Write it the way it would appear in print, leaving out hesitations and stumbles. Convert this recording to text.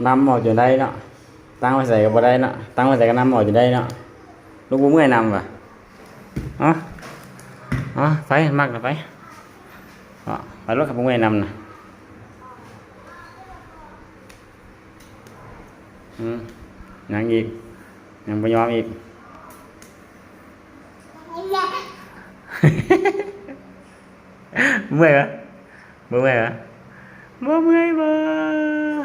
นำออกอยู่ได้เนาะตั้งไว้ใส่ก็บ่ได้เนาะตั้งไว้ใส่ก็นำออกอยู่ได้เนาะลูกบ่เมื่อยนำว่ะอ๋ออ๋อไปมักน่ะไปอ๋อไปรถขับบ่เมื่อยนำน่ะยังอีกยังบ่ยอมอีก เมื่อยปะเมื่อยปะบ่เมื่อยบ่เมื่อยปะ